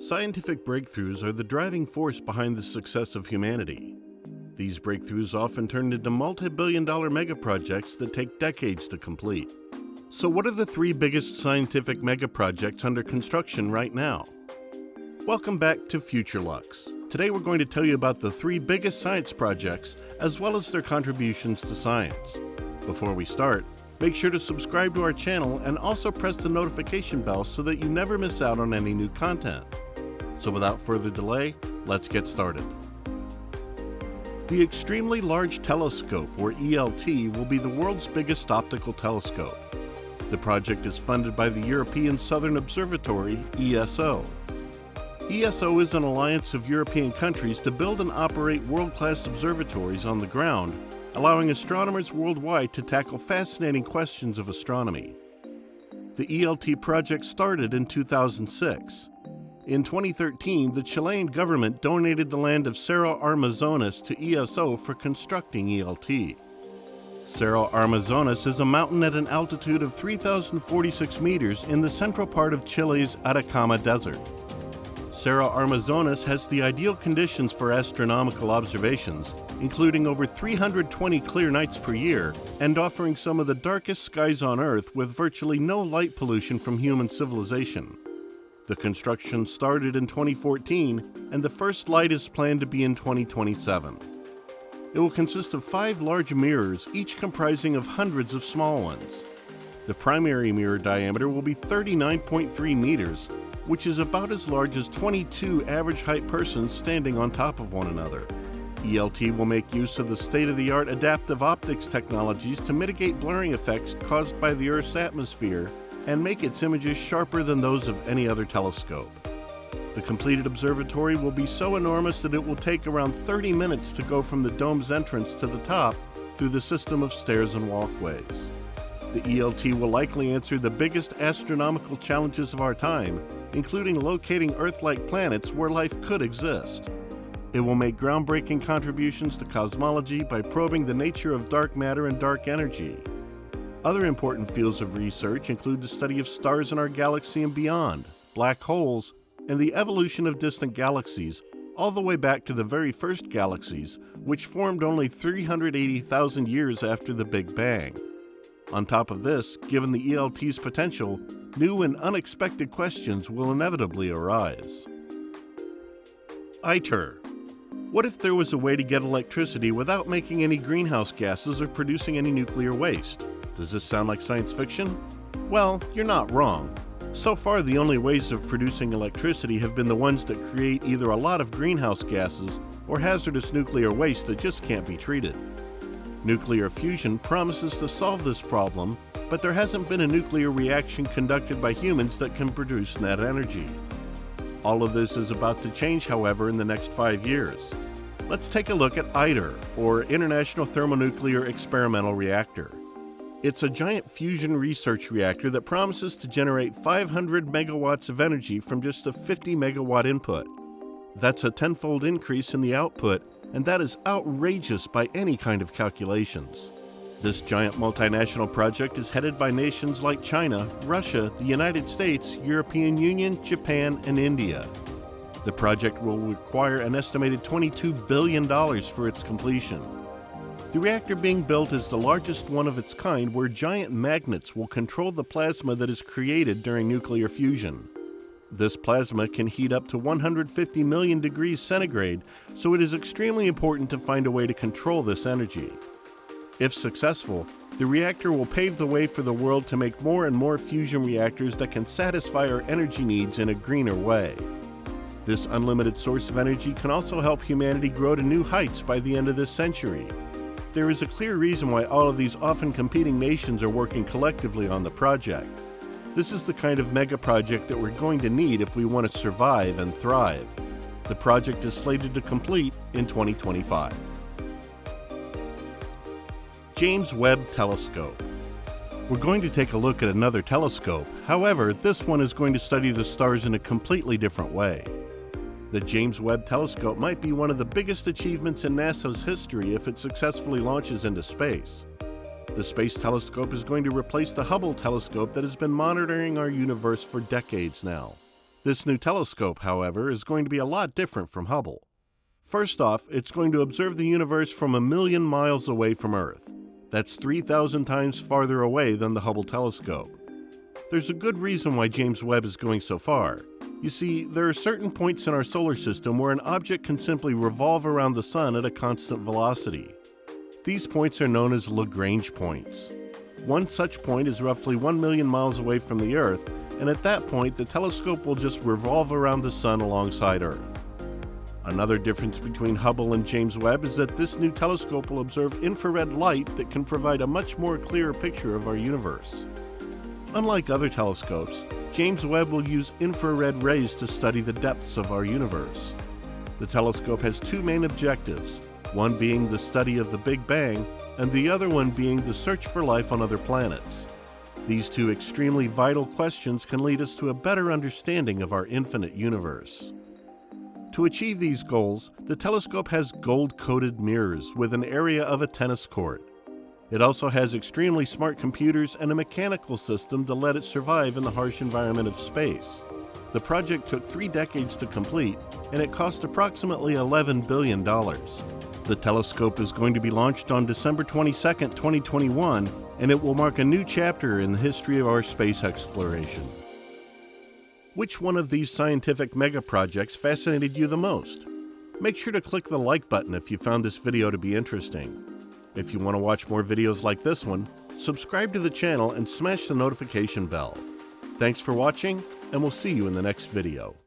Scientific breakthroughs are the driving force behind the success of humanity. These breakthroughs often turn into multi-billion-dollar megaprojects that take decades to complete. So what are the three biggest scientific megaprojects under construction right now? Welcome back to Future Lux. Today we're going to tell you about the three biggest science projects as well as their contributions to science. Before we start, make sure to subscribe to our channel and also press the notification bell so that you never miss out on any new content. So without further delay, let's get started. The Extremely Large Telescope, or ELT, will be the world's biggest optical telescope. The project is funded by the European Southern Observatory, ESO. ESO is an alliance of European countries to build and operate world-class observatories on the ground, allowing astronomers worldwide to tackle fascinating questions of astronomy. The ELT project started in 2006. In 2013, the Chilean government donated the land of Cerro Armazones to ESO for constructing ELT. Cerro Armazones is a mountain at an altitude of 3,046 meters in the central part of Chile's Atacama Desert. Cerro Armazones has the ideal conditions for astronomical observations, including over 320 clear nights per year and offering some of the darkest skies on Earth with virtually no light pollution from human civilization. The construction started in 2014, and the first light is planned to be in 2027. It will consist of 5 large mirrors, each comprising of hundreds of small ones. The primary mirror diameter will be 39.3 meters, which is about as large as 22 average height persons standing on top of one another. ELT will make use of the state-of-the-art adaptive optics technologies to mitigate blurring effects caused by the Earth's atmosphere and make its images sharper than those of any other telescope. The completed observatory will be so enormous that it will take around 30 minutes to go from the dome's entrance to the top through the system of stairs and walkways. The ELT will likely answer the biggest astronomical challenges of our time, including locating Earth-like planets where life could exist. It will make groundbreaking contributions to cosmology by probing the nature of dark matter and dark energy. Other important fields of research include the study of stars in our galaxy and beyond, black holes, and the evolution of distant galaxies, all the way back to the very first galaxies, which formed only 380,000 years after the Big Bang. On top of this, given the ELT's potential, new and unexpected questions will inevitably arise. ITER. What if there was a way to get electricity without making any greenhouse gases or producing any nuclear waste? Does this sound like science fiction? Well, you're not wrong. So far, the only ways of producing electricity have been the ones that create either a lot of greenhouse gases or hazardous nuclear waste that just can't be treated. Nuclear fusion promises to solve this problem, but there hasn't been a nuclear reaction conducted by humans that can produce net energy. All of this is about to change, however, in the next 5 years. Let's take a look at ITER, or International Thermonuclear Experimental Reactor. It's a giant fusion research reactor that promises to generate 500 megawatts of energy from just a 50 megawatt input. That's a tenfold increase in the output, and that is outrageous by any kind of calculations. This giant multinational project is headed by nations like China, Russia, the United States, European Union, Japan, and India. The project will require an estimated $22 billion for its completion. The reactor being built is the largest one of its kind, where giant magnets will control the plasma that is created during nuclear fusion. This plasma can heat up to 150 million degrees centigrade, so it is extremely important to find a way to control this energy. If successful, the reactor will pave the way for the world to make more and more fusion reactors that can satisfy our energy needs in a greener way. This unlimited source of energy can also help humanity grow to new heights by the end of this century. There is a clear reason why all of these often competing nations are working collectively on the project. This is the kind of mega project that we're going to need if we want to survive and thrive. The project is slated to complete in 2025. James Webb Telescope. We're going to take a look at another telescope. However, this one is going to study the stars in a completely different way. The James Webb Telescope might be one of the biggest achievements in NASA's history if it successfully launches into space. The Space Telescope is going to replace the Hubble telescope that has been monitoring our universe for decades now. This new telescope, however, is going to be a lot different from Hubble. First off, it's going to observe the universe from 1,000,000 miles away from Earth. That's 3,000 times farther away than the Hubble telescope. There's a good reason why James Webb is going so far. You see, there are certain points in our solar system where an object can simply revolve around the Sun at a constant velocity. These points are known as Lagrange points. One such point is roughly 1,000,000 miles away from the Earth, and at that point the telescope will just revolve around the Sun alongside Earth. Another difference between Hubble and James Webb is that this new telescope will observe infrared light that can provide a much more clearer picture of our universe. Unlike other telescopes, James Webb will use infrared rays to study the depths of our universe. The telescope has two main objectives, one being the study of the Big Bang, and the other one being the search for life on other planets. These two extremely vital questions can lead us to a better understanding of our infinite universe. To achieve these goals, the telescope has gold-coated mirrors with an area of a tennis court. It also has extremely smart computers and a mechanical system to let it survive in the harsh environment of space. The project took 3 decades to complete, and it cost approximately $11 billion. The telescope is going to be launched on December 22, 2021, and it will mark a new chapter in the history of our space exploration. Which one of these scientific megaprojects fascinated you the most? Make sure to click the like button if you found this video to be interesting. If you want to watch more videos like this one, subscribe to the channel and smash the notification bell. Thanks for watching, and we'll see you in the next video.